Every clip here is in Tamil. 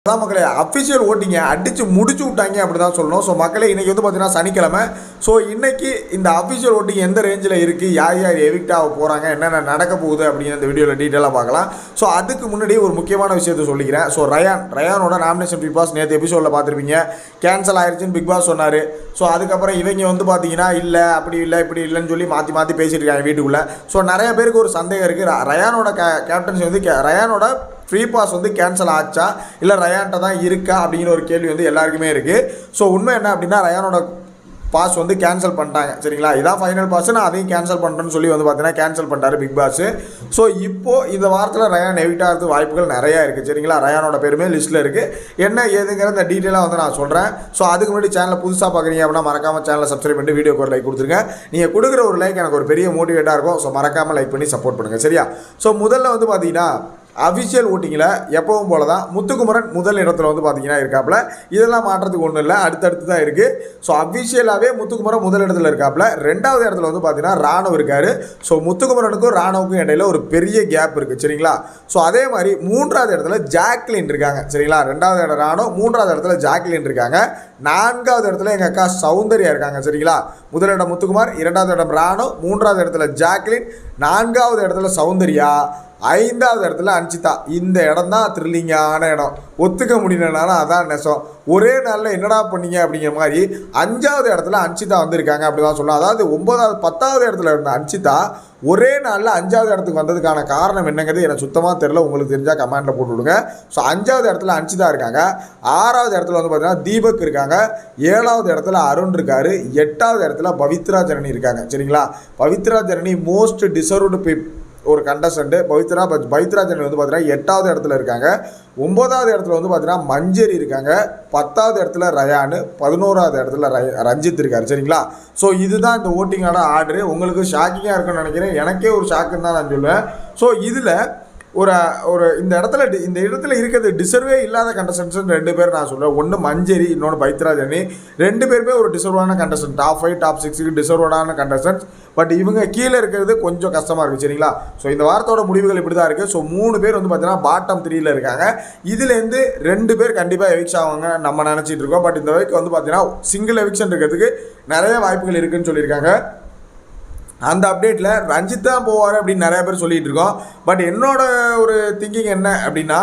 அதான் மக்களே அஃபிஷியல் ஓட்டிங்க அடித்து முடிச்சு விட்டாங்க அப்படி தான் சொல்லணும். ஸோ மக்களே இன்றைக்கி வந்து பார்த்தீங்கன்னா சனிக்கிழமை. ஸோ இன்றைக்கி இந்த அஃபிஷியல் ஓட்டிங் எந்த ரேஞ்சில் இருக்குது, யார் யார் எவிக்ட் ஆக போகிறாங்க, என்னென்ன நடக்க போகுது அப்படின்னு இந்த வீடியோவில் டீட்டெயிலாக பார்க்கலாம். ஸோ அதுக்கு முன்னாடி ஒரு முக்கியமான விஷயத்தை சொல்லிக்கிறேன். ஸோ ரயானோட நாமினேஷன் பிக் பாஸ் நேற்று எபிசோடில் பார்த்துருப்பீங்க, கேன்சல் ஆயிடுச்சுன்னு பிக் பாஸ் சொன்னார். ஸோ அதுக்கப்புறம் இவங்க வந்து பார்த்தீங்கன்னா இல்லை அப்படி இல்லை இப்படி இல்லைன்னு சொல்லி மாற்றி மாற்றி பேசிட்டு இருக்காங்க வீட்டுக்குள்ளே. ஸோ நிறைய பேருக்கு ஒரு சந்தேகம் இருக்குது, ரயானோட கேப்டன்சி வந்து ரயானோட ஃப்ரீ பாஸ் வந்து கேன்சல் ஆச்சா இல்லை ரயான்ட்ட தான் இருக்கா அப்படிங்கிற ஒரு கேள்வி வந்து எல்லாருக்குமே இருக்குது. ஸோ உண்மை என்ன அப்படின்னா ரயானோட பாஸ் வந்து கேன்சல் பண்ணிட்டாங்க. சரிங்களா, இதான் ஃபைனல் பாஸ், நான் அதையும் கேன்சல் பண்ணுறேன்னு சொல்லி வந்து பார்த்தீங்கன்னா கேன்சல் பண்ணிட்டாரு பிக் பாஸ். ஸோ இப்போது இந்த வாரத்தில் ரயான் எவிக்ட் ஆகிறது வாய்ப்புகள் நிறையா இருக்குது. சரிங்களா, ரயானோட பேருமே லிஸ்ட்டில் இருக்குது. என்ன ஏதுங்கிற இந்த டீட்டெயிலாக வந்து நான் சொல்கிறேன். ஸோ அதுக்கு முன்னாடி சேனலை புதுசாக பார்க்குறீங்க அப்படின்னா மறக்காமல் சேனலை சப்ஸ்கிரைப் பண்ணிட்டு வீடியோக்கு ஒரு லைக் கொடுத்துருங்க. நீங்கள் கொடுக்குற ஒரு லைக் எனக்கு ஒரு பெரிய மோட்டிவேட்டாக இருக்கும். ஸோ மறக்காமல் லைக் பண்ணி சப்போர்ட் பண்ணுங்கள். சரியா, ஸோ முதல்ல வந்து பார்த்தீங்கன்னா அஃபிஷியல் ஓட்டிங்கில் எப்பவும் போல தான் முத்துக்குமரன் முதல் இடத்துல வந்து பார்த்தீங்கன்னா இருக்காப்புல. இதெல்லாம் மாற்றத்துக்கு ஒன்றும் இல்லை, அடுத்தடுத்து தான் இருக்குது. ஸோ அஃபிஷியலாகவே முத்துக்குமரன் முதல் இடத்துல இருக்காப்புல. ரெண்டாவது இடத்துல வந்து பார்த்தீங்கன்னா ராணுவ இருக்கார். ஸோ முத்துக்குமரனுக்கும் ராணுவுக்கும் இடையில ஒரு பெரிய கேப் இருக்குது. சரிங்களா, ஸோ அதே மாதிரி மூன்றாவது இடத்துல ஜாக்லின் இருக்காங்க. சரிங்களா, ரெண்டாவது இடம் ராணுவ, மூன்றாவது இடத்துல ஜாக்லின் இருக்காங்க. நான்காவது இடத்துல எங்கள் அக்கா சௌந்தர்யா இருக்காங்க. சரிங்களா, முதலிடம் முத்துக்குமார், இரண்டாவது இடம் ராணுவ, மூன்றாவது இடத்துல ஜாக்லின், நான்காவது இடத்துல சௌந்தர்யா, ஐந்தாவது இடத்துல அன்சிதா. இந்த இடம் தான் த்ரில்லிங்கான இடம், ஒத்துக்க முடியலனாலும் அதான் நெசம். ஒரே நாளில் என்னடா பண்ணீங்க அப்படிங்கிற மாதிரி அஞ்சாவது இடத்துல அன்சிதா வந்திருக்காங்க அப்படி தான் சொல்லலாம். அதாவது 10வது இடத்துல இருந்த அன்சிதா ஒரே நாளில் 5வது இடத்துக்கு வந்ததுக்கான காரணம் என்னங்கிறது எனக்கு சுத்தமாக தெரியல. உங்களுக்கு தெரிஞ்சால் கமெண்ட்டில் போட்டு விடுங்க. ஸோ 5வது இடத்துல அன்சிதா இருக்காங்க, 6வது இடத்துல வந்து பார்த்தீங்கன்னா தீபக் இருக்காங்க, 7வது இடத்துல அருண் இருக்கார், 8வது இடத்துல பவித்ரா ஜனனி இருக்காங்க. சரிங்களா, பவித்ரா ஜனனி மோஸ்ட் டிசர்வ்டு ஒரு கண்டஸ்டன்ட். பவித்ரா ஜனனி வந்து பார்த்தீங்கன்னா 8வது இடத்துல இருக்காங்க. 9வது இடத்துல வந்து பார்த்தீங்கன்னா மஞ்சரி இருக்காங்க. 10வது இடத்துல ரயானு, 11வது இடத்துல ரஞ்சித் இருக்கார். சரிங்களா, ஸோ இதுதான் இந்த ஓட்டிங்கோட ஆர்டரு. உங்களுக்கு ஷாக்கிங்காக இருக்குன்னு நினைக்கிறேன், எனக்கே ஒரு ஷாக்குன்னு தான் நான் சொல்லுவேன். ஸோ இதில் ஒரு இந்த இடத்துல இருக்கிறது டிசர்வே இல்லாத கண்டஸ்டன்ஸ் 2 பேர் நான் சொல்லுவேன். ஒன்று மஞ்சரி, இன்னொன்று பவித்ரா ஜனனி. 2 பேருமே ஒரு டிசர்வான கண்டஸ்டன்ட், டாப் 5 டாப் 6க்கு டிசர்வான கண்டஸ்டன்ஸ். பட் இவங்க கீழே இருக்கிறது கொஞ்சம் கஷ்டமாக இருக்குது. சரிங்களா, ஸோ இந்த வாரத்தோட முடிவுகள் இப்படி தான் இருக்குது. ஸோ 3 பேர் வந்து பார்த்தீங்கன்னா பாட்டம் 3ல் இருக்காங்க. இதுலேருந்து 2 பேர் கண்டிப்பாக எவிக்ஸ் ஆவாங்க நம்ம நினச்சிட்டு இருக்கோம். பட் இந்த வரைக்கும் வந்து பார்த்தீங்கன்னா சிங்கிள் எவிக்ஷன் இருக்கிறதுக்கு நிறைய வாய்ப்புகள் இருக்குதுன்னு சொல்லியிருக்காங்க. அந்த அப்டேட்டில் ரஞ்சித் தான் போவார் அப்படின்னு நிறைய பேர் சொல்லிகிட்டு இருக்கோம். பட் என்னோட ஒரு திங்கிங் என்ன அப்படின்னா,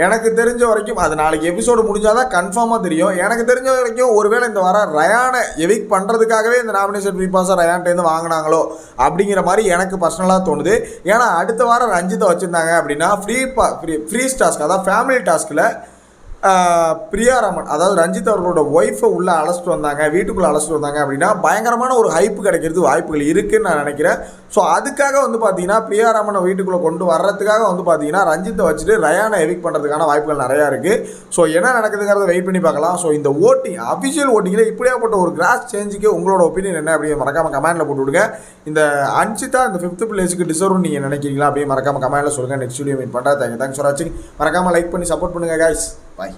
எனக்கு தெரிஞ்ச வரைக்கும் அது நாளைக்கு எபிசோடு முடிஞ்சால் தான் கன்ஃபார்மாக தெரியும். எனக்கு தெரிஞ்ச வரைக்கும் ஒருவேளை இந்த வாரம் ரயானை எவிக் பண்ணுறதுக்காகவே இந்த நாமினேஷன் ஃப்ரீ பாஸை ரயான்ட்டேருந்து வாங்கினாங்களோ அப்படிங்கிற மாதிரி எனக்கு பர்சனலாக தோணுது. ஏன்னா அடுத்த வாரம் ரஞ்சித்தை வச்சுருந்தாங்க அப்படின்னா ஃப்ரீ டாஸ்க், அதாவது ஃபேமிலி டாஸ்கில் பிரியாராமன், அதாவது ரஞ்சித் அவர்களோட ஒய்ஃபை உள்ளே அழைச்சிட்டு வந்தாங்க, வீட்டுக்குள்ளே அழைச்சிட்டு வந்தாங்க அப்படின்னா பயங்கரமான ஒரு ஹைப்பு கிடைக்கிறது வாய்ப்புகள் இருக்குதுன்னு நான் நினைக்கிறேன். ஸோ அதுக்காக வந்து பார்த்தீங்கன்னா பிரியாராமனை வீட்டுக்குள்ளே கொண்டு வர்றதுக்காக வந்து பார்த்தீங்கன்னா ரஞ்சித்தை வச்சுட்டு ரயானை எவிக் பண்ணுறதுக்கான வாய்ப்புகள் நிறையா இருக்குது. ஸோ என்ன நடக்குதுங்கிறத வெயிட் பண்ணி பார்க்கலாம். ஸோ இந்த ஓட்டிங் அஃபிஷியல் ஓட்டிங்கில் இப்படியாப்பட்ட ஒரு கிராஸ் சேஞ்சுக்கு உங்களோட ஒப்பீனியன் என்ன அப்படின்னு மறக்காமல் கமெண்ட்டில் போட்டு விடுங்க. இந்த அன்சிதா இந்த 5th பிளேஸுக்கு டிசர்வ்னு நீங்கள் நினைக்கிறீங்களா அப்படின்னு மறக்காமல் கமெண்ட்டில் சொல்லுங்கள். நெக்ஸ்ட் வீடியோ மீட் பண்ணுறேன். தேங்க்ஸ் ஃபார் வாட்சிங். மறக்காமல் லைக் பண்ணி சப்போர்ட் பண்ணுங்கள் கைஸ். Bye.